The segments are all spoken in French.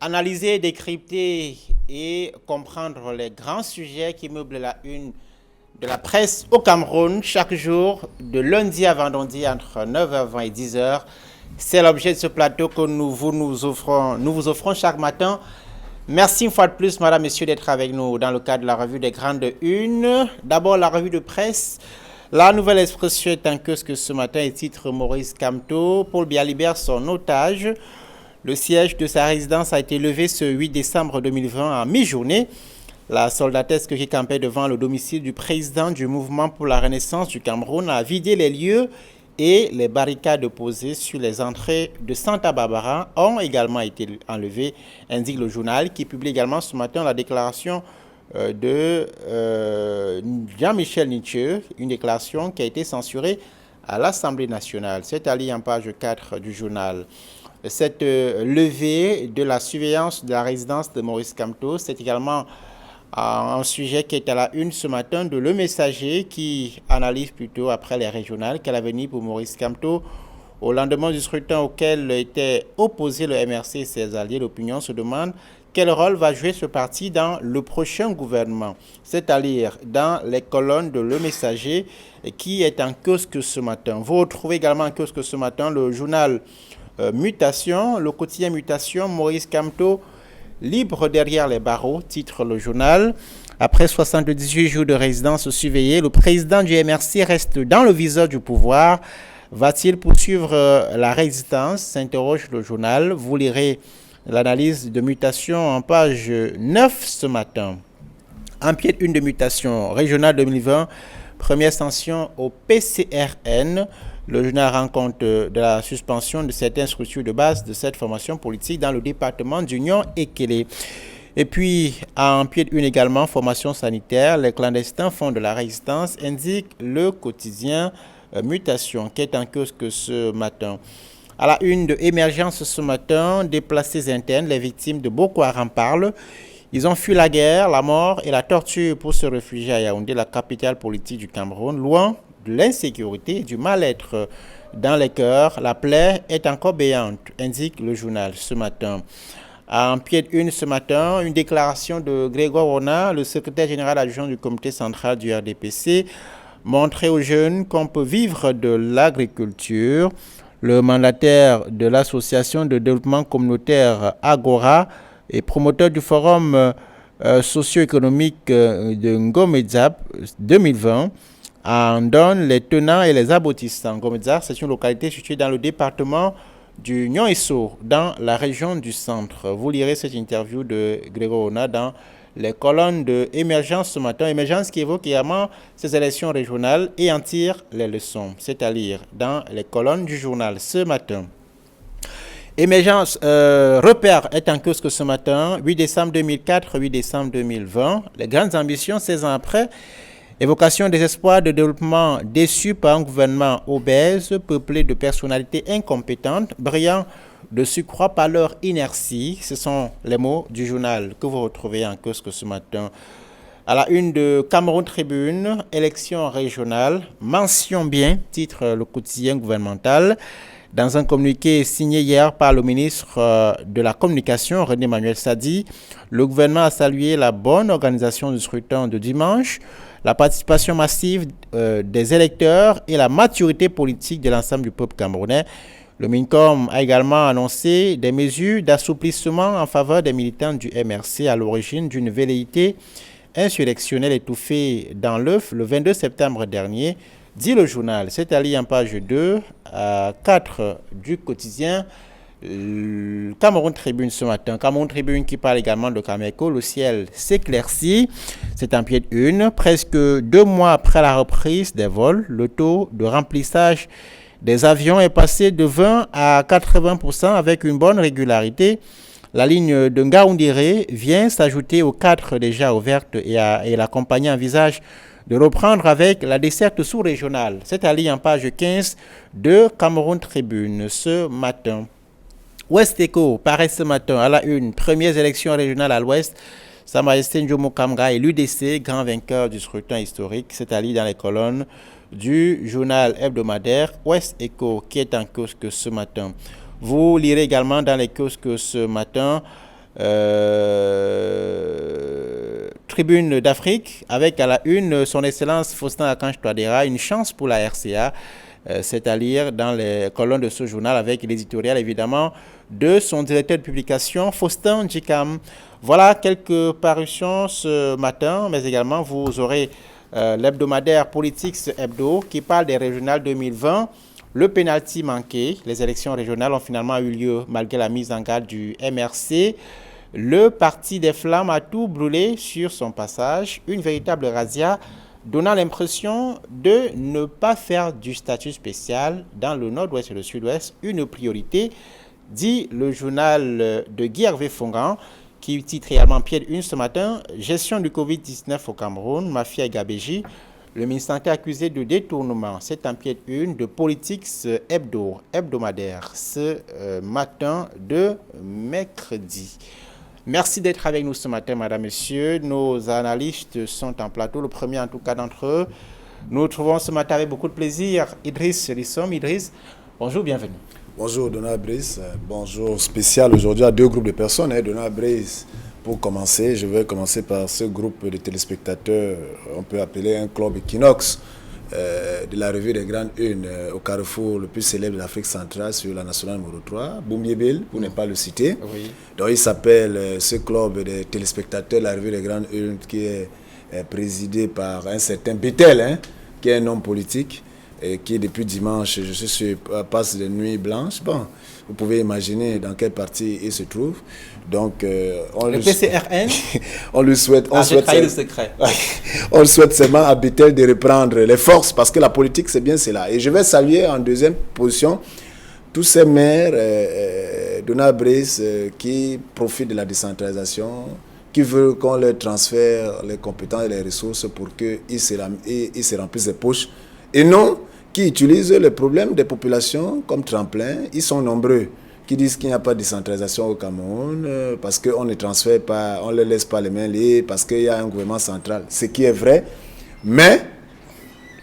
Analyser, décrypter et comprendre les grands sujets qui meublent la une de la presse au Cameroun chaque jour, de lundi à vendredi entre 9h20 et 10h. C'est l'objet de ce plateau que nous vous offrons chaque matin. Merci une fois de plus, madame, messieurs, d'être avec nous dans le cadre de la revue des grandes unes. D'abord, la revue de presse. La Nouvelle Expression est en kiosque ce matin et titre Maurice Kamto. Paul Biya libère son otage. Le siège de sa résidence a été levé ce 8 décembre 2020 à mi-journée. La soldatesque qui campait devant le domicile du président du mouvement pour la renaissance du Cameroun a vidé les lieux et les barricades posées sur les entrées de Santa Barbara ont également été enlevées, indique le journal qui publie également ce matin la déclaration de Jean-Michel Nitche, une déclaration qui a été censurée à l'Assemblée nationale. C'est à lire en page 4 du journal. Cette levée de la surveillance de la résidence de Maurice Kamto, c'est également un sujet qui est à la une ce matin de Le Messager qui analyse plutôt après les régionales quel avenir pour Maurice Kamto. Au lendemain du scrutin auquel était opposé le MRC et ses alliés, l'opinion se demande quel rôle va jouer ce parti dans le prochain gouvernement. C'est à lire dans les colonnes de Le Messager qui est en kiosque ce matin. Vous retrouvez également en kiosque ce matin le journal Mutation, le quotidien Mutation, Maurice Kamto, libre derrière les barreaux, titre le journal. Après 78 jours de résidence surveillée, le président du MRC reste dans le viseur du pouvoir. Va-t-il poursuivre la résistance, s'interroge le journal. Vous lirez l'analyse de Mutation en page 9 ce matin. En pied de une de Mutation, régionale 2020, première sanction au PCRN. Le journal rend compte de la suspension de certaines structures de base de cette formation politique dans le département d'Union Ekele. Et puis, en pied de une également, formation sanitaire, les clandestins font de la résistance, indique le quotidien Mutation, qui est en kiosque ce matin. À la une de Émergence ce matin, déplacés internes, les victimes de Boko Haram parlent. Ils ont fui la guerre, la mort et la torture pour se réfugier à Yaoundé, la capitale politique du Cameroun, loin de l'insécurité et du mal-être dans les cœurs. La plaie est encore béante, indique le journal ce matin. En pied de une ce matin, une déclaration de Grégoire Rona, le secrétaire général adjoint du comité central du RDPC, montrer aux jeunes qu'on peut vivre de l'agriculture. Le mandataire de l'association de développement communautaire Agora et promoteur du forum socio-économique de Ngomedzap 2020 en donne les tenants et les aboutissants. Ngomedzap, c'est une localité située dans le département du Nyon-Esso, dans la région du centre. Vous lirez cette interview de Grégoire Rona dans les colonnes de Émergence ce matin. Émergence qui évoque également ces élections régionales et en tire les leçons. C'est à lire dans les colonnes du journal ce matin. Émergence, repère est en kiosque ce matin, 8 décembre 2004, 8 décembre 2020. Les grandes ambitions, 16 ans après. Évocation des espoirs de développement déçus par un gouvernement obèse, peuplé de personnalités incompétentes, brillant de surcroît par leur inertie. Ce sont les mots du journal que vous retrouvez en kiosque ce matin. À la une de Cameroun Tribune, élection régionale, mention bien, titre le quotidien gouvernemental. Dans un communiqué signé hier par le ministre de la Communication, René Manuel Sadi, le gouvernement a salué la bonne organisation du scrutin de dimanche, la participation massive des électeurs et la maturité politique de l'ensemble du peuple camerounais. Le MINCOM a également annoncé des mesures d'assouplissement en faveur des militants du MRC à l'origine d'une velléité insurrectionnelle étouffée dans l'œuf le 22 septembre dernier, dit le journal. C'est à lire en page 2 à 4 du quotidien Cameroun Tribune ce matin. Cameroun Tribune qui parle également de Cameco. Le ciel s'éclaircit. C'est en pied de une. Presque 2 mois après la reprise des vols, le taux de remplissage des avions est passé de 20 à 80% avec une bonne régularité. La ligne de Ngaoundéré vient s'ajouter aux 4 déjà ouvertes et la compagnie envisage de reprendre avec la desserte sous-régionale. C'est à lire en page 15 de Cameroun Tribune ce matin. Ouest Eco paraît ce matin à la une. Premières élections régionales à l'Ouest. Sa Majesté Njomo Kamra et l'UDC, grand vainqueur du scrutin historique. C'est à lire dans les colonnes du journal hebdomadaire Ouest Eco qui est en kiosque ce matin. Vous lirez également dans les kiosques ce matin Tribune d'Afrique, avec à la une son Excellence Faustin Archange Touadéra, une chance pour la RCA. C'est à lire dans les colonnes de ce journal avec l'éditorial évidemment de son directeur de publication, Faustin Djikam. Voilà quelques parutions ce matin, mais également vous aurez l'hebdomadaire Politics Hebdo qui parle des régionales 2020. Le pénalty manqué, les élections régionales ont finalement eu lieu malgré la mise en garde du MRC. Le parti des Flammes a tout brûlé sur son passage, une véritable razzia donnant l'impression de ne pas faire du statut spécial dans le nord-ouest et le sud-ouest une priorité, dit le journal de Guy Hervé Fongan, qui titre également pied de une ce matin, gestion du Covid-19 au Cameroun, mafia et gabégie. Le ministère est accusé de détournement. C'est un pied de une de Politics hebdomadaire ce matin de mercredi. Merci d'être avec nous ce matin, madame, messieurs. Nos analystes sont en plateau, le premier en tout cas d'entre eux. Nous nous trouvons ce matin avec beaucoup de plaisir Idriss Lissom. Idriss, bonjour, bienvenue. Bonjour Donald Brice, bonjour spécial aujourd'hui à deux groupes de personnes. Donald Brice, pour commencer, je vais commencer par ce groupe de téléspectateurs, on peut appeler un club Equinox, de la revue des grandes unes au carrefour le plus célèbre de l'Afrique centrale sur la nationale numéro 3, Boumiébil, pour ne pas le citer. Oui. Donc il s'appelle ce club de téléspectateurs de la revue des grandes unes qui est présidé par un certain Bettel, qui est un homme politique et qui depuis dimanche, passe des nuits blanches. Bon, vous pouvez imaginer dans quelle partie il se trouve. Donc, le PCRN, on lui souhaite... On le souhaite seulement à Bettel de reprendre les forces parce que la politique, c'est bien cela. Et je vais saluer en deuxième position tous ces maires, Donald Brice, qui profitent de la décentralisation, qui veulent qu'on leur transfère les compétences et les ressources pour qu'ils se remplissent les poches. Et non, qui utilisent les problèmes des populations comme tremplin. Ils sont nombreux qui disent qu'il n'y a pas de décentralisation au Cameroun parce qu'on ne transfère pas, on ne les laisse pas les mains libres, parce qu'il y a un gouvernement central. Ce qui est vrai, mais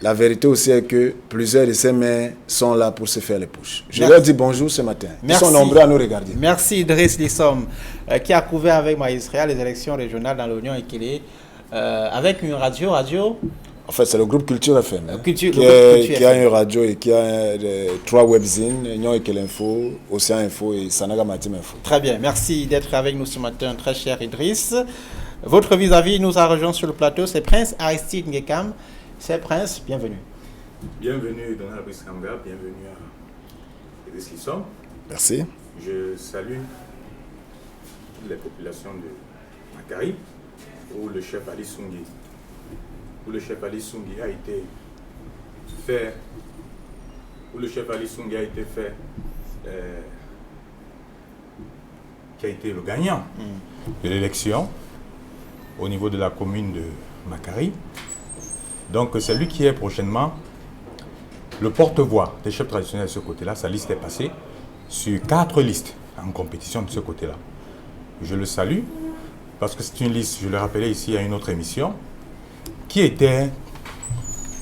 la vérité aussi est que plusieurs de ces maires sont là pour se faire les poches. Je leur dis bonjour ce matin. Merci. Ils sont nombreux à nous regarder. Merci Idriss Lissom, qui a couvert avec Maïsria les élections régionales dans l'Union Équilibre, avec une radio. En fait, c'est le groupe Culture FM qui a une radio et qui a 3 webzines, Nyon Ekel Info, Océan Info et Sanaga Matim Info. Très bien, merci d'être avec nous ce matin, très cher Idriss. Votre vis-à-vis nous a rejoint sur le plateau, c'est Prince Aristide Ngekam. C'est Prince, bienvenue. Bienvenue Donald Brice Kanga, bienvenue à Idriss Lissom. Merci. Je salue les populations de Makari, où le chef Ali Sungui a été fait, qui a été le gagnant de l'élection au niveau de la commune de Makari. Donc c'est lui qui est prochainement le porte-voix des chefs traditionnels de ce côté-là. Sa liste est passée sur 4 listes en compétition de ce côté-là. Je le salue parce que c'est une liste, je le rappelais ici à une autre émission,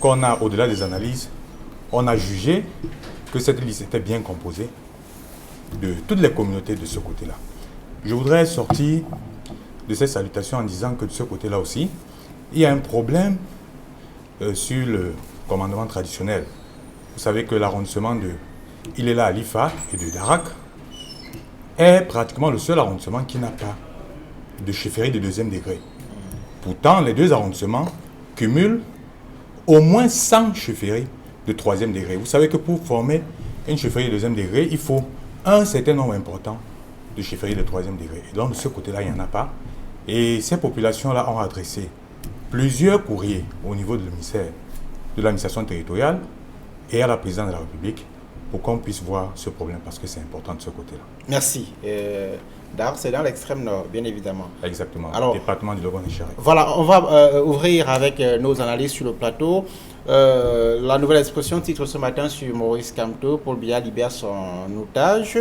qu'on a, au-delà des analyses, on a jugé que cette liste était bien composée de toutes les communautés de ce côté-là. Je voudrais sortir de ces salutations en disant que de ce côté-là aussi, il y a un problème sur le commandement traditionnel. Vous savez que l'arrondissement de Ilela Alifa et de Darak est pratiquement le seul arrondissement qui n'a pas de chefferie de 2e degré. Pourtant, les deux arrondissements cumulent au moins 100 chefferies de 3e degré. Vous savez que pour former une chefferie de 2e degré, il faut un certain nombre important de chefferies de 3e degré. Et donc, de ce côté-là, il n'y en a pas. Et ces populations-là ont adressé plusieurs courriers au niveau de ministère de l'administration territoriale et à la présidente de la République pour qu'on puisse voir ce problème parce que c'est important de ce côté-là. Merci. D'ailleurs, c'est dans l'extrême nord, bien évidemment. Exactement, alors, département du Lobon-et-Charé. Voilà, on va ouvrir avec nos analystes sur le plateau. La nouvelle expression titre ce matin sur Maurice Kamto, Paul Biya libère son otage.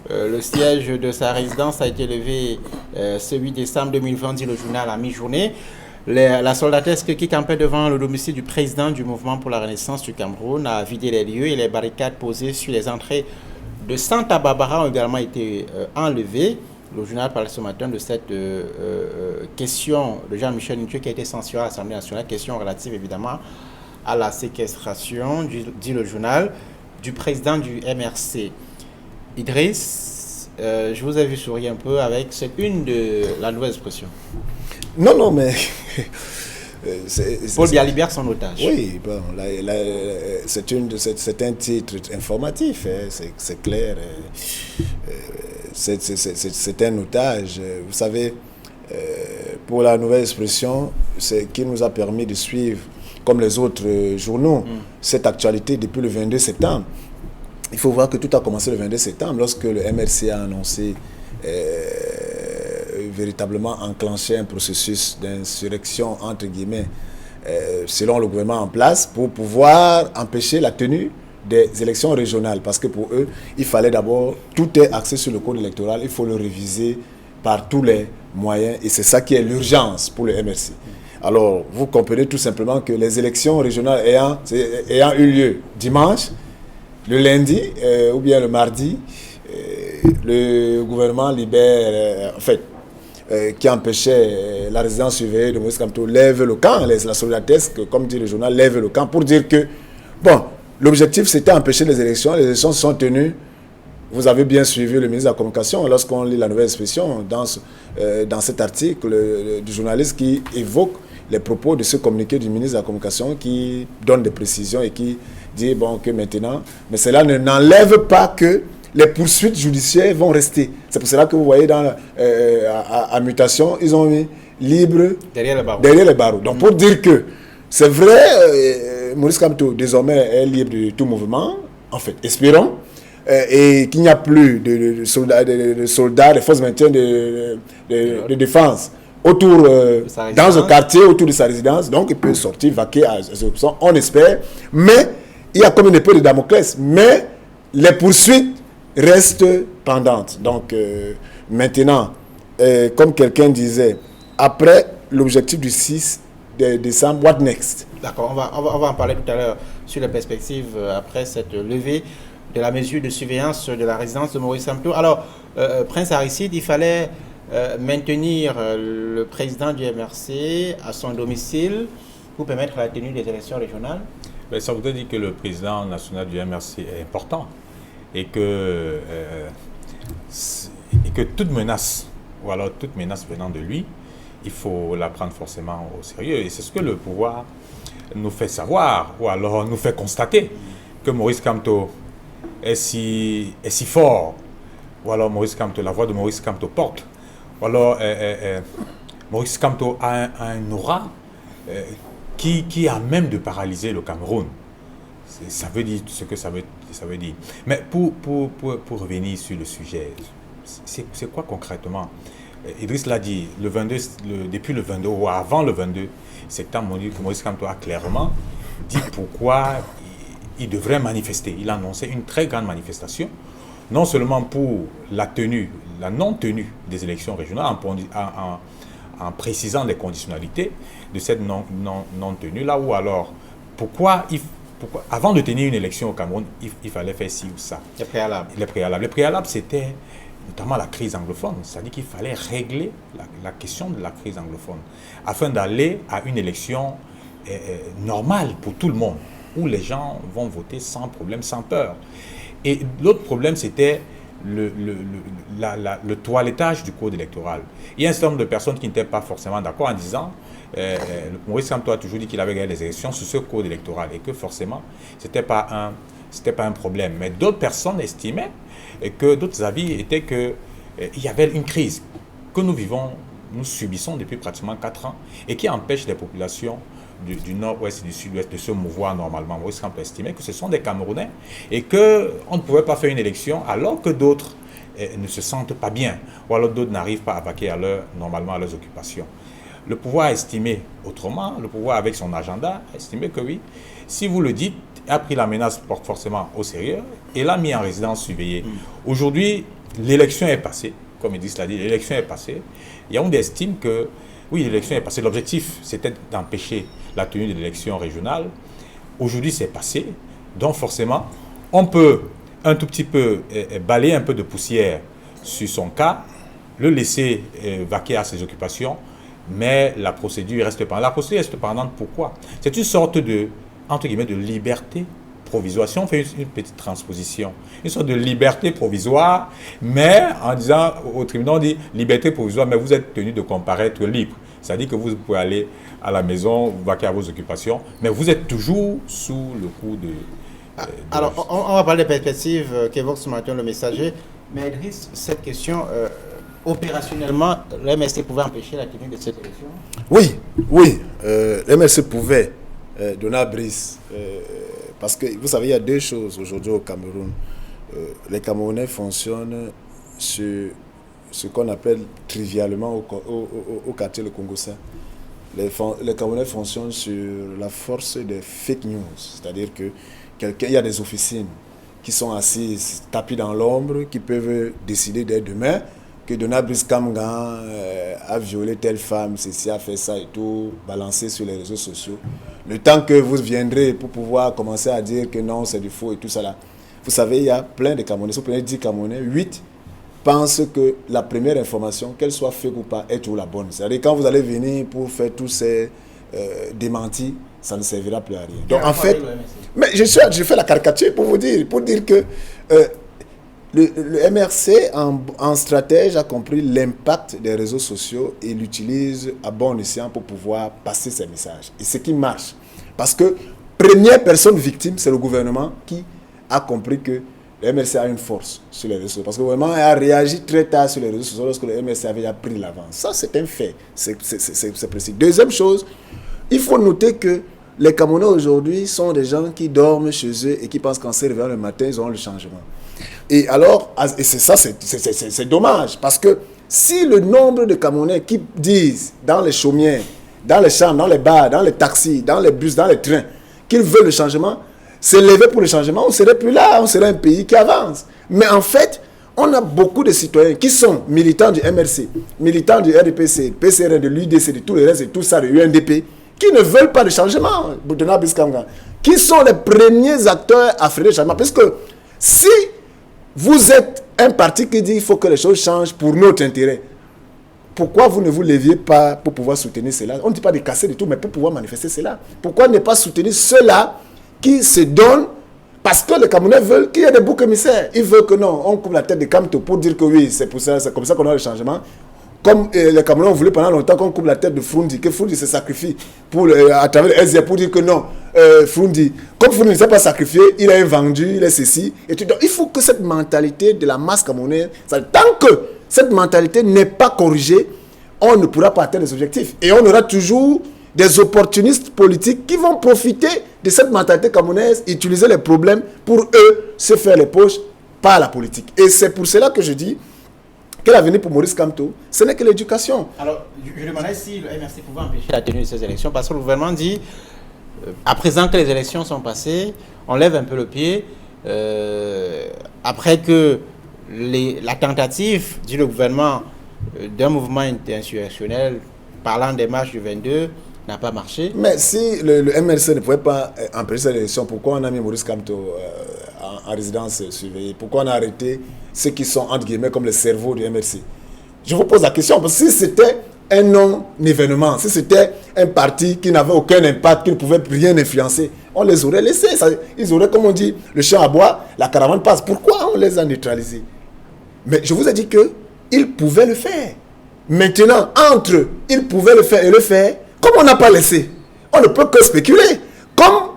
Le siège de sa résidence a été levé ce 8 décembre 2020, dit le journal à mi-journée. La soldatesque qui campait devant le domicile du président du mouvement pour la renaissance du Cameroun a vidé les lieux et les barricades posées sur les entrées de Santa Barbara ont également été enlevées. Le journal parlait ce matin de cette question de Jean-Michel Ntio qui a été censuré à l'Assemblée nationale, question relative évidemment à la séquestration, dit le journal, du président du MRC. Idriss, je vous ai vu sourire un peu avec cette une de la nouvelle expression. Non, mais... Paul Biya libère son otage. Oui, bon, c'est un titre informatif, hein, c'est clair. C'est un otage. Vous savez, pour la nouvelle expression, c'est qui nous a permis de suivre, comme les autres journaux, cette actualité depuis le 22 septembre. Il faut voir que tout a commencé le 22 septembre, lorsque le MRC a annoncé véritablement enclencher un processus d'insurrection, entre guillemets, selon le gouvernement en place, pour pouvoir empêcher la tenue des élections régionales. Parce que pour eux, il fallait d'abord, tout est axé sur le code électoral, il faut le réviser par tous les moyens, et c'est ça qui est l'urgence pour le MRC. Alors, vous comprenez tout simplement que les élections régionales ayant eu lieu dimanche, le lundi ou bien le mardi, le gouvernement libère, qui empêchait la résidence surveillée de Maurice Kamto, lève le camp, la solidarité, comme dit le journal, lève le camp pour dire que, bon, l'objectif c'était empêcher les élections sont tenues. Vous avez bien suivi le ministre de la Communication lorsqu'on lit la nouvelle expression dans cet article du journaliste qui évoque les propos de ce communiqué du ministre de la Communication qui donne des précisions et qui dit bon, que maintenant, mais cela n'enlève pas que les poursuites judiciaires vont rester. C'est pour cela que vous voyez à mutation, ils ont mis libre derrière les barreaux. Donc pour dire que c'est vrai, Maurice Kamto désormais est libre de tout mouvement, en fait, espérons, et qu'il n'y a plus de soldats, de forces de maintien de défense autour, dans un quartier, autour de sa résidence. Donc il peut sortir, vaquer à ses options, on espère. Mais il y a comme une épée de Damoclès. Mais les poursuites restent pendantes. Donc maintenant, comme quelqu'un disait, après l'objectif du 6 décembre, what next? D'accord, on va en parler tout à l'heure sur les perspectives après cette levée de la mesure de surveillance de la résidence de Maurice Kamto. Alors, Prince Aristide, il fallait maintenir le président du MRC à son domicile pour permettre la tenue des élections régionales. Mais ça voudrait dire que le président national du MRC est important et que toute menace, ou alors toute menace venant de lui, il faut la prendre forcément au sérieux. Et c'est ce que le pouvoir nous fait savoir, ou alors nous fait constater, que Maurice Kamto est si fort, ou alors la voix de Maurice Kamto porte, ou alors Maurice Kamto a un aura qui a même de paralyser le Cameroun. Ça veut dire ce que ça veut dire. Mais pour revenir sur le sujet, c'est quoi concrètement? Idriss l'a dit, depuis le 22 ou avant le 22 septembre, Maurice Kamto a clairement dit pourquoi il devrait manifester. Il a annoncé une très grande manifestation, non seulement pour la non-tenue des élections régionales, en précisant les conditionnalités de cette non-tenue, là où alors, pourquoi avant de tenir une élection au Cameroun, il fallait faire ci ou ça. Les préalables. Les préalables, c'était notamment la crise anglophone, c'est-à-dire qu'il fallait régler la question de la crise anglophone, afin d'aller à une élection normale pour tout le monde, où les gens vont voter sans problème, sans peur. Et l'autre problème, c'était le toilettage du code électoral. Il y a un certain nombre de personnes qui n'étaient pas forcément d'accord en disant Maurice Kamto a toujours dit qu'il avait gagné les élections sur ce code électoral et que forcément, c'était pas un problème. Mais d'autres personnes estimaient que d'autres avis étaient qu'il y avait une crise que nous subissons depuis pratiquement 4 ans et qui empêche les populations du nord-ouest et du sud-ouest de se mouvoir normalement. Maurice Kamto estimait que ce sont des Camerounais et qu'on ne pouvait pas faire une élection alors que d'autres ne se sentent pas bien ou alors d'autres n'arrivent pas à vaquer normalement à leurs occupations. Le pouvoir a estimé autrement, le pouvoir avec son agenda a estimé que oui, si vous le dites, a pris la menace forcément au sérieux et l'a mis en résidence surveillée. Aujourd'hui, l'élection est passée, comme Idriss l'a dit, l'élection est passée. Yaoundé estime que oui, l'élection est passée. L'objectif, c'était d'empêcher la tenue de l'élection régionale. Aujourd'hui, c'est passé. Donc forcément, on peut un tout petit peu balayer un peu de poussière sur son cas le laisser vaquer à ses occupations, mais la procédure reste pendante. La procédure reste pendante, pourquoi? C'est une sorte de, entre guillemets, de liberté provisoire. Si on fait une petite transposition, une sorte de liberté provisoire, mais en disant au tribunal, on dit liberté provisoire, mais vous êtes tenu de comparaître libre. C'est-à-dire que vous pouvez aller à la maison, vous vaquer à vos occupations, mais vous êtes toujours sous le coup de... Alors, on va parler des perspectives qu'évoque ce matin le messager, mais Idriss, cette question, opérationnellement, le MRC pouvait empêcher la tenue de cette élection? Oui, le MRC pouvait donner à Brice, parce que vous savez, il y a deux choses aujourd'hui au Cameroun. Les Camerounais fonctionnent sur ce qu'on appelle trivialement au quartier le Congo-Sah. Les Camerounais fonctionnent sur la force des fake news, c'est-à-dire que il y a des officines qui sont assises, tapis dans l'ombre, qui peuvent décider dès demain que Dona Brice Kamgan a violé telle femme, ceci a fait ça et tout, balancer sur les réseaux sociaux. Le temps que vous viendrez pour pouvoir commencer à dire que non, c'est du faux et tout ça là. Vous savez, il y a plein de Camerounais. Si vous prenez 10 Camerounais, 8 pensent que la première information, qu'elle soit fake ou pas, est toujours la bonne. C'est-à-dire quand vous allez venir pour faire tous ces démentis, ça ne servira plus à rien. Donc en fait, mais je fais la caricature pour dire que le MRC en stratège a compris l'impact des réseaux sociaux et l'utilise à bon escient pour pouvoir passer ses messages. Et ce qui marche. Parce que première personne victime, c'est le gouvernement qui a compris que le MRC a une force sur les réseaux sociaux. Parce que le gouvernement a réagi très tard sur les réseaux sociaux lorsque le MRC avait déjà pris l'avance. Ça, c'est un fait. C'est précis. Deuxième chose, il faut noter que les Camerounais aujourd'hui sont des gens qui dorment chez eux et qui pensent qu'en se réveillant le matin, ils auront le changement. Et alors, et c'est dommage, parce que si le nombre de Camerounais qui disent dans les chaumières, dans les chambres, dans les bars, dans les taxis, dans les bus, dans les trains, qu'ils veulent le changement, s'élever pour le changement, on ne serait plus là, on serait un pays qui avance. Mais en fait, on a beaucoup de citoyens qui sont militants du MRC, militants du RDPC, PCRN, de l'UDC, de tout le reste, et tout ça, de UNDP, qui ne veulent pas de changement, qui sont les premiers acteurs à freiner le changement. Parce que si vous êtes un parti qui dit qu'il faut que les choses changent pour notre intérêt, pourquoi vous ne vous leviez pas pour pouvoir soutenir cela? On ne dit pas de casser du tout, mais pour pouvoir manifester cela. Pourquoi ne pas soutenir ceux-là qui se donnent? Parce que les Camerounais veulent qu'il y ait des boucs émissaires. Ils veulent que non, on coupe la tête de Kamto pour dire que oui, c'est pour ça, c'est comme ça qu'on a le changement. Comme les Camerounais ont voulu pendant longtemps qu'on coupe la tête de Frundi, que Frundi se sacrifie à travers le SDA pour dire que non, Frundi, comme Frundi ne s'est pas sacrifié, il est vendu, il est ceci. Et tout. Donc il faut que cette mentalité de la masse camerounaise, tant que cette mentalité n'est pas corrigée, on ne pourra pas atteindre les objectifs. Et on aura toujours des opportunistes politiques qui vont profiter de cette mentalité camerounaise, utiliser les problèmes pour eux se faire les poches par la politique. Et c'est pour cela que je dis que l'avenir pour Maurice Kamto, ce n'est que l'éducation. Alors, je demandais si le MRC pouvait empêcher la tenue de ces élections, parce que le gouvernement dit, à présent que les élections sont passées, on lève un peu le pied, après que la tentative, dit le gouvernement, d'un mouvement insurrectionnel, parlant des marches du 22, n'a pas marché. Mais si le MRC ne pouvait pas empêcher cette élection, pourquoi on a mis Maurice Kamto en résidence surveillée? Pourquoi on a arrêté ceux qui sont, entre guillemets, comme le cerveau du MRC? Je vous pose la question, parce que si c'était un non-événement, si c'était un parti qui n'avait aucun impact, qui ne pouvait rien influencer, on les aurait laissés. Ils auraient, comme on dit, le champ à bois, la caravane passe. Pourquoi on les a neutralisés? Mais je vous ai dit qu'ils pouvaient le faire. Maintenant, entre ils pouvaient le faire et le faire, comme on n'a pas laissé, on ne peut que spéculer. Comme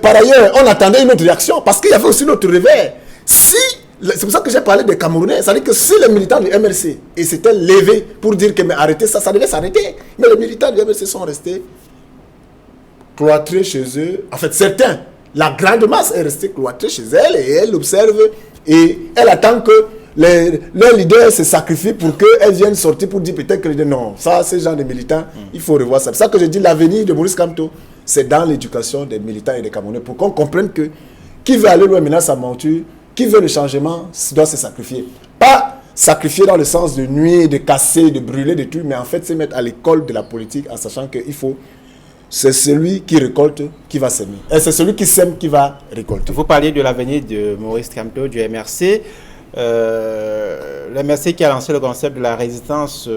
par ailleurs, on attendait une autre réaction, parce qu'il y avait aussi notre revers. C'est pour ça que j'ai parlé des Camerounais. C'est-à-dire que si les militants du MRC s'étaient levés pour dire que mais arrêtez ça, ça devait s'arrêter. Mais les militants du MRC sont restés cloîtrés chez eux. En fait, certains, la grande masse est restée cloîtrée chez elle et elle observe et elle attend que leur leader se sacrifie pour qu'elle vienne sortir pour dire peut-être que non, ça, ces gens de militants, il faut revoir ça. C'est ça que je dis, l'avenir de Maurice Kamto, c'est dans l'éducation des militants et des Camerounais pour qu'on comprenne que qui veut aller loin maintenant sa monture, qui veut le changement, doit se sacrifier. Pas sacrifier dans le sens de nuire, de casser, de brûler, de tout, mais en fait se mettre à l'école de la politique en sachant qu'il faut... C'est celui qui récolte qui va s'aimer. Et c'est celui qui sème qui va récolter. Vous parliez de l'avenir de Maurice Kamto, du MRC. l'MRC qui a lancé le concept de la résistance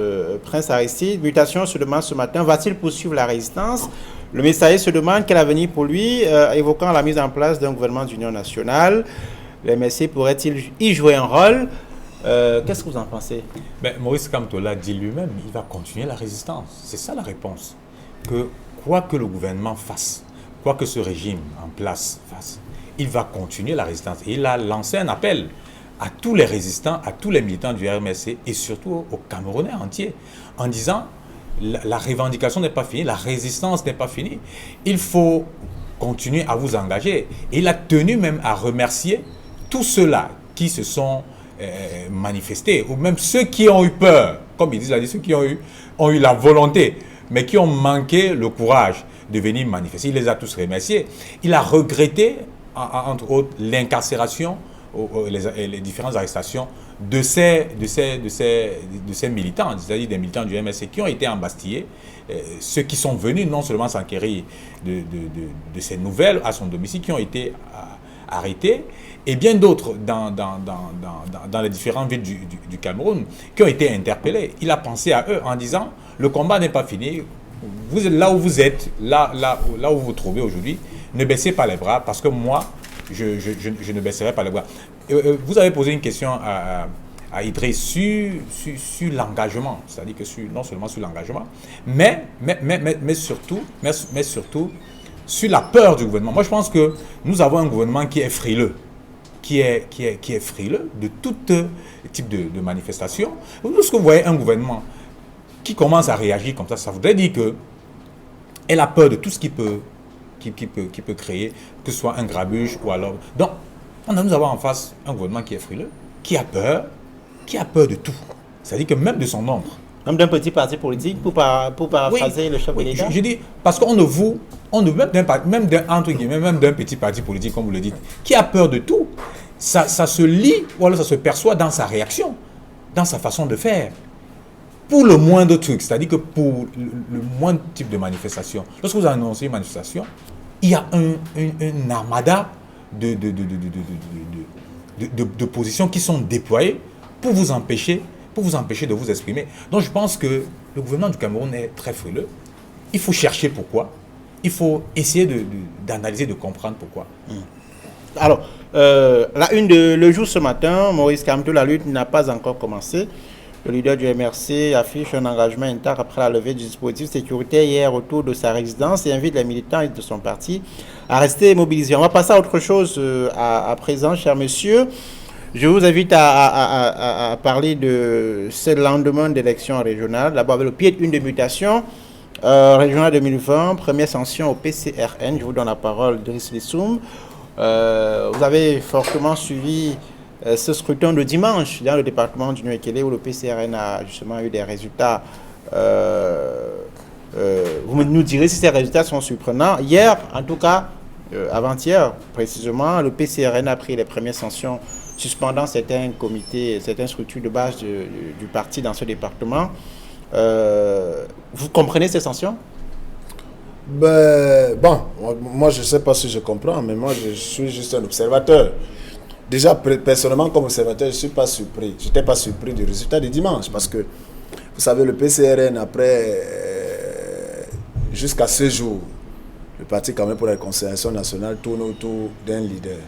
Prince Aristide. Mutation se demande ce matin, va-t-il poursuivre la résistance? Le messager se demande quel avenir pour lui, évoquant la mise en place d'un gouvernement d'union nationale. L'MRC pourrait-il y jouer un rôle? Qu'est-ce que vous en pensez? Maurice Kamto l'a dit lui-même, il va continuer la résistance. C'est ça la réponse. Que quoi que le gouvernement fasse, quoi que ce régime en place fasse, il va continuer la résistance. Et il a lancé un appel à tous les résistants, à tous les militants du RMSC et surtout aux Camerounais entiers, en disant la revendication n'est pas finie, la résistance n'est pas finie. Il faut continuer à vous engager. Et il a tenu même à remercier tous ceux-là qui se sont manifestés, ou même ceux qui ont eu peur, comme ils disent là, ceux qui ont eu la volonté, mais qui ont manqué le courage de venir manifester. Il les a tous remerciés. Il a regretté, entre autres, l'incarcération, les différentes arrestations de ces militants, c'est-à-dire des militants du MSC qui ont été embastillés, ceux qui sont venus non seulement s'enquérir de ces nouvelles à son domicile, qui ont été arrêtés, et bien d'autres dans les différentes villes du Cameroun qui ont été interpellés. Il a pensé à eux en disant, le combat n'est pas fini, vous êtes là où vous êtes, là où vous vous trouvez aujourd'hui, ne baissez pas les bras, parce que moi, je ne baisserai pas les bras. Vous avez posé une question à Idriss sur l'engagement, c'est-à-dire que non seulement sur l'engagement, mais surtout sur la peur du gouvernement. Moi, je pense que nous avons un gouvernement qui est frileux, qui est frileux de tout type de manifestation. Lorsque vous voyez un gouvernement qui commence à réagir comme ça voudrait dire qu'elle a peur de tout ce qui peut créer, que ce soit un grabuge ou alors... Donc, nous avons en face un gouvernement qui est frileux, qui a peur de tout. C'est-à-dire que même de son ombre. Même d'un petit parti politique, pour paraphraser le chef de l'État. Je dis, parce qu'on ne vous... même d'un petit parti politique, comme vous le dites, qui a peur de tout, ça se lit, ou alors ça se perçoit dans sa réaction, dans sa façon de faire. Pour le moindre truc, c'est-à-dire que pour le moindre type de manifestation, lorsque vous annoncez une manifestation, il y a un armada de positions qui sont déployées pour vous empêcher de vous exprimer. Donc je pense que le gouvernement du Cameroun est très frileux. Il faut chercher pourquoi. Il faut essayer d'analyser, de comprendre pourquoi. Alors, la une de Le Jour ce matin, Maurice Kamto, la lutte n'a pas encore commencé. Le leader du MRC affiche un engagement intact après la levée du dispositif sécuritaire hier autour de sa résidence et invite les militants de son parti à rester mobilisés. On va passer à autre chose à présent, chers messieurs. Je vous invite à parler de ce lendemain d'élection régionale. D'abord avec le pied de une démutation régionale 2020, première sanction au PCRN. Je vous donne la parole, Driss Lissoum. Vous avez fortement suivi ce scrutin de dimanche dans le département du Nord-Ekele où le PCRN a justement eu des résultats. Vous nous direz si ces résultats sont surprenants. Hier, en tout cas, avant-hier précisément, le PCRN a pris les premières sanctions suspendant certains comités, certaines structures de base du parti dans ce département. Vous comprenez ces sanctions? Bon, moi je ne sais pas si je comprends, mais moi je suis juste un observateur. Déjà, personnellement, comme observateur, je ne suis pas surpris. Je n'étais pas surpris du résultat de dimanche parce que, vous savez, le PCRN, après, jusqu'à ce jour, le Parti quand même pour la réconciliation nationale tourne autour d'un leader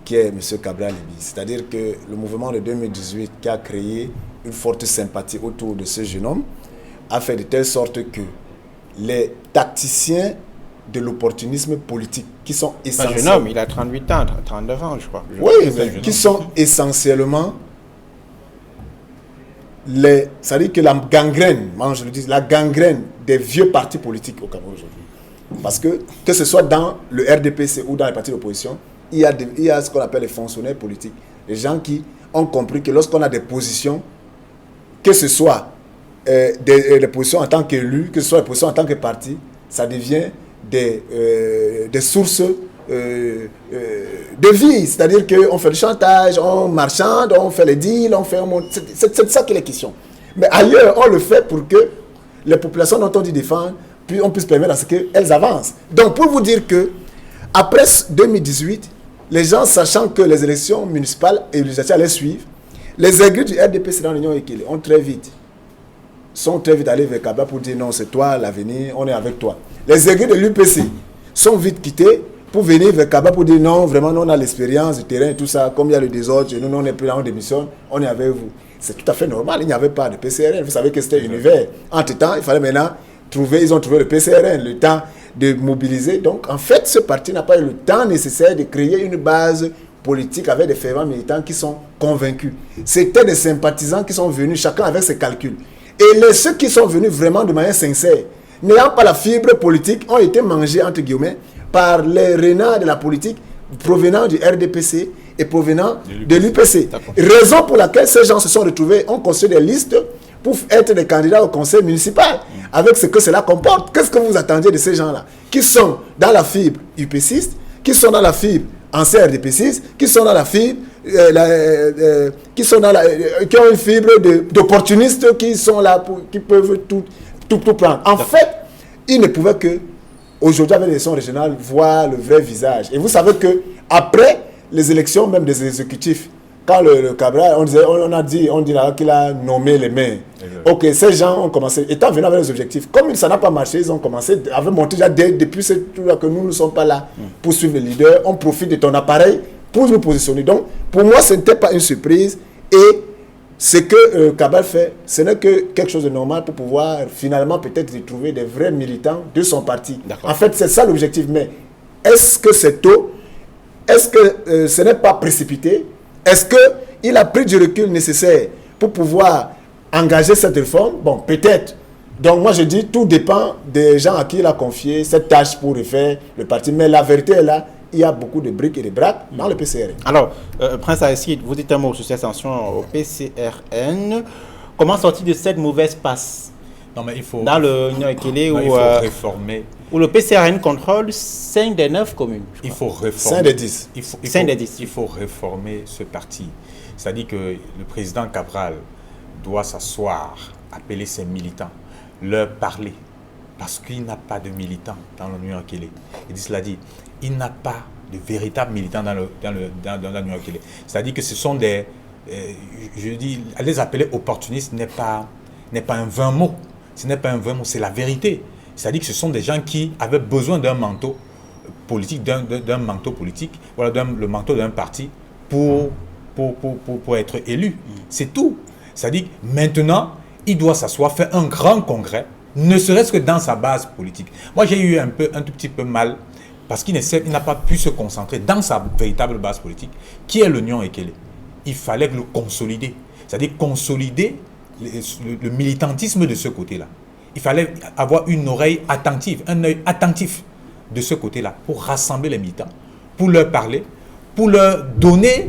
qui est M. Cabral Libi. C'est-à-dire que le mouvement de 2018 qui a créé une forte sympathie autour de ce jeune homme a fait de telle sorte que les tacticiens de l'opportunisme politique qui sont essentiels. Un jeune homme, il a 38 ans, 39 ans, je crois. Oui, mais qui sont essentiellement c'est-à-dire que la gangrène, moi je le dis, la gangrène des vieux partis politiques au Cameroun aujourd'hui. Parce que ce soit dans le RDPC ou dans les partis d'opposition, il y a ce qu'on appelle les fonctionnaires politiques. Les gens qui ont compris que lorsqu'on a des positions, que ce soit des positions en tant qu'élu, que ce soit des positions en tant que parti, ça devient des sources de vie. C'est-à-dire qu'on fait le chantage, on marchande, on fait les deals, c'est ça qui est la question. Mais ailleurs, on le fait pour que les populations dont on dit défendre, puis on puisse permettre à ce qu'elles avancent. Donc, pour vous dire que après 2018, les gens sachant que les élections municipales et législatives allaient suivre, les aiguilles du RDPC dans l'Union Ekele sont très vite allés vers Kaba pour dire non, c'est toi l'avenir, on est avec toi. Les aiguilles de l'UPC sont vite quittés pour venir vers Kaba pour dire non, vraiment, nous, on a l'expérience du terrain et tout ça, comme il y a le désordre, nous, on est plus là, on démissionne, on est avec vous. C'est tout à fait normal, il n'y avait pas de PCRN, vous savez que c'était univers. Entre-temps, il fallait maintenant ils ont trouvé le PCRN, le temps de mobiliser. Donc, en fait, ce parti n'a pas eu le temps nécessaire de créer une base politique avec des fervents militants qui sont convaincus. C'était des sympathisants qui sont venus, chacun avec ses calculs. Et ceux qui sont venus vraiment de manière sincère, n'ayant pas la fibre politique, ont été mangés, entre guillemets, par les renards de la politique provenant du RDPC et provenant de l'UPC. Raison pour laquelle ces gens se sont retrouvés, ont construit des listes pour être des candidats au conseil municipal, avec ce que cela comporte. Qu'est-ce que vous attendiez de ces gens-là, qui sont dans la fibre UPCiste, qui sont dans la fibre ancien RDPCiste, qui sont dans la fibre, qui ont une fibre d'opportunistes, qui sont là, qui peuvent tout prendre. En fait, ils ne pouvaient que, aujourd'hui, avec l'élection régionale, voir le vrai visage. Et vous savez que après les élections, même des exécutifs, quand le Cabral, on dit là qu'il a nommé les maires. Ok, ces gens ont commencé, étant venus avec les objectifs, comme ça n'a pas marché, ils ont commencé, avaient monté déjà depuis ce tour-là que nous ne sommes pas là pour suivre le leader, on profite de ton appareil pour nous positionner. Donc, pour moi, ce n'était pas une surprise. Et ce que Cabral fait, ce n'est que quelque chose de normal pour pouvoir finalement peut-être trouver des vrais militants de son parti. En fait, c'est ça l'objectif. Mais est-ce que c'est tôt? Est-ce que ce n'est pas précipité? Est-ce qu'il a pris du recul nécessaire pour pouvoir engager cette réforme? Bon, peut-être. Donc moi je dis, tout dépend des gens à qui il a confié cette tâche pour refaire le parti. Mais la vérité est là, il y a beaucoup de briques et de braques dans le PCRN. Alors, Prince Aristide, vous dites un mot sur cette ascension au PCRN. Comment sortir de cette mauvaise passe? Non, mais il faut... Dans l'Union Ekele où, réformer... où le PCRN contrôle 5 des 9 communes. Il faut réformer... 5 des 10. Il faut réformer ce parti. C'est-à-dire que le président Cabral doit s'asseoir, appeler ses militants, leur parler. Parce qu'il n'a pas de militants dans l'Union Ekele. Et cela dit, il n'a pas de véritables militants dans l'Union Ekele. C'est-à-dire que ce sont des... je dis, les appeler opportunistes n'est pas un vain mot. Ce n'est pas un vrai mot, c'est la vérité. C'est-à-dire que ce sont des gens qui avaient besoin d'un manteau politique, d'un manteau politique, voilà, le manteau d'un parti pour être élu. C'est tout. C'est-à-dire que maintenant, il doit s'asseoir, faire un grand congrès, ne serait-ce que dans sa base politique. Moi, j'ai eu un tout petit peu mal, parce qu'il n'a pas pu se concentrer dans sa véritable base politique, qui est l'Union Ekele. Il fallait le consolider. C'est-à-dire consolider le militantisme de ce côté-là. Il fallait avoir une oreille attentive, un œil attentif de ce côté-là pour rassembler les militants, pour leur parler, pour leur donner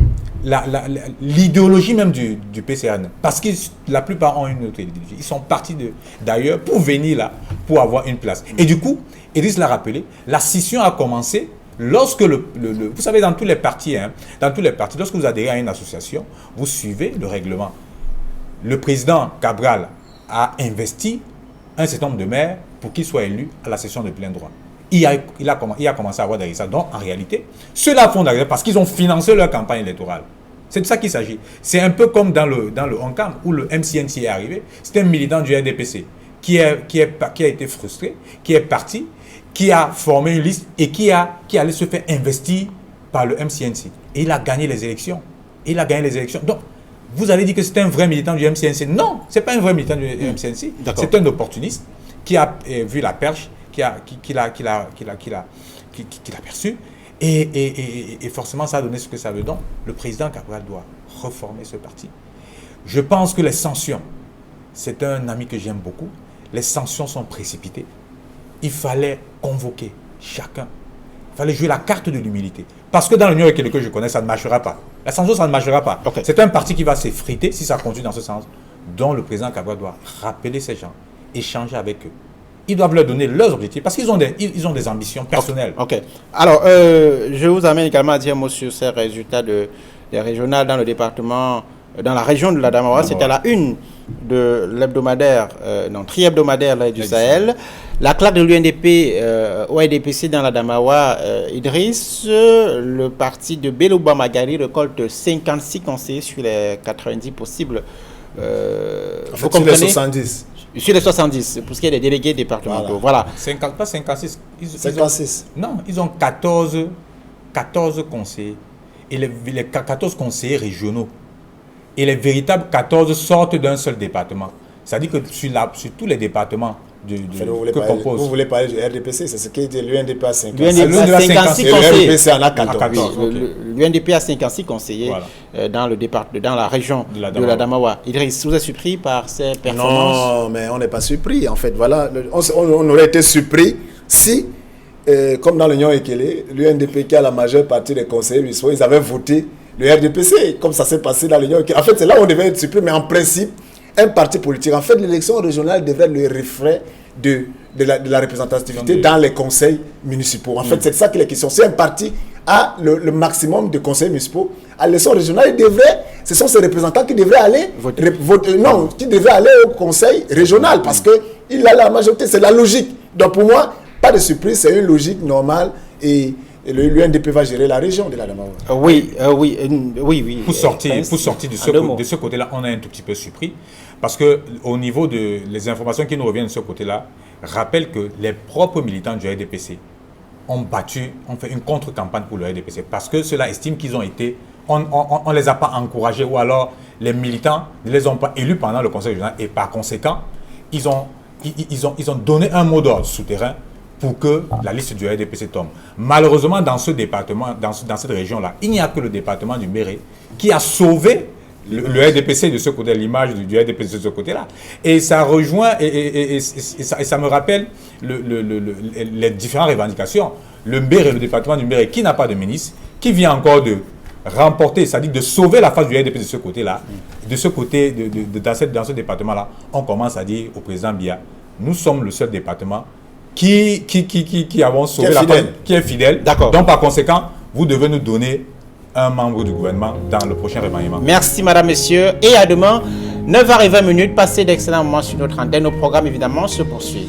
l'idéologie même du PCRN. Parce que la plupart ont une autre idéologie. Ils sont partis d'ailleurs pour venir là, pour avoir une place. Et du coup, Idriss l'a rappelé, la scission a commencé lorsque vous savez, dans tous les partis, lorsque vous adhérez à une association, vous suivez le règlement. Le président Cabral a investi un certain nombre de maires pour qu'ils soient élus à la session de plein droit. Il a commencé à avoir des résultats. Donc, en réalité, ceux-là font des parce qu'ils ont financé leur campagne électorale. C'est de ça qu'il s'agit. C'est un peu comme dans le ONCAM, où le MCNC est arrivé. C'était un militant du RDPC qui a été frustré, qui est parti, qui a formé une liste et qui allait se faire investir par le MCNC. Et il a gagné les élections. Donc, vous allez dire que c'est un vrai militant du MCNC. Non, ce n'est pas un vrai militant du MCNC. C'est un opportuniste qui a vu la perche, qui l'a perçu. Et forcément, ça a donné ce que ça veut. Donc, le président Cabral doit reformer ce parti. Je pense que les sanctions, c'est un ami que j'aime beaucoup, les sanctions sont précipitées. Il fallait convoquer chacun. Il fallait jouer la carte de l'humilité. Parce que dans l'Union Ekele que je connais, ça ne marchera pas. La sanction, ça ne marchera pas. Okay. C'est un parti qui va s'effriter si ça continue dans ce sens. Donc le président Cabral doit rappeler ces gens, échanger avec eux. Ils doivent leur donner leurs objectifs parce qu'ils ont des ambitions personnelles. Ok. Alors, je vous amène également à dire un mot sur ces résultats des régionales dans le département dans la région de l'Adamawa. C'était à la une de l'hebdomadaire, tri-hebdomadaire du Sahel. La claque de l'UNDP au RDPC dans l'Adamawa, Idriss, le parti de Belouba Magari récolte 56 conseillers sur les 90 possibles. Vous comprenez, sur les 70. Sur les 70, pour ce qui est des délégués départementaux. Voilà. 50, pas 56. 56. Non, ils ont 14 conseillers. Et les 14 conseillers régionaux. Et les véritables 14 sortent d'un seul département. C'est-à-dire que sur tous les départements vous voulez parler du RDPC, c'est ce qui dit l'UNDP a 56. L'UNDP a 56 conseillers. RDPC en a 14. L'UNDP a 56 conseillers dans la région de l'Adamawa. Idriss, vous êtes surpris par ces performances? Non, mais on n'est pas surpris. En fait, voilà, on aurait été surpris si, comme dans l'Union Ekele, l'UNDP qui a la majeure partie des conseillers municipaux, ils avaient voté le RDPC, comme ça s'est passé dans l'Union Ekele. En fait, c'est là où on devait être surpris, mais en principe, un parti politique. En fait, l'élection régionale devrait être le reflet de la représentativité dans les conseils municipaux. En fait, c'est de ça qu'il est question. Si un parti a le maximum de conseils municipaux, à l'élection régionale, ce sont ces représentants qui devraient aller qui devraient aller au conseil régional parce qu'il a la majorité. C'est la logique. Donc pour moi, pas de surprise, c'est une logique normale et l'UNDP va gérer la région de l'Adamawa. Oui. Pour sortir de ce côté-là, on est un tout petit peu surpris parce que au niveau les informations qui nous reviennent de ce côté-là, rappellent que les propres militants du RDPC ont fait une contre-campagne pour le RDPC parce que ceux-là estiment qu'ils ont été, on ne les a pas encouragés ou alors les militants ne les ont pas élus pendant le conseil régional et par conséquent, ils ont donné un mot d'ordre souterrain pour que la liste du RDPC tombe. Malheureusement, dans ce département, dans cette région-là, il n'y a que le département du Mbéré qui a sauvé le RDPC de ce côté, l'image du RDPC de ce côté-là. Et ça rejoint, et ça me rappelle les différentes revendications. Le Mbéré, le département du Mbéré, qui n'a pas de ministre, qui vient encore de remporter, c'est-à-dire de sauver la face du RDPC de ce côté-là. De ce côté, dans ce département-là, on commence à dire au président Biya, nous sommes le seul département qui avons sauvé la face, qui est fidèle. D'accord. Donc par conséquent, vous devez nous donner un membre du gouvernement dans le prochain remaniement. Merci madame, messieurs, et à demain, 9h20, passez d'excellents moments sur notre antenne. Nos programmes évidemment se poursuivent.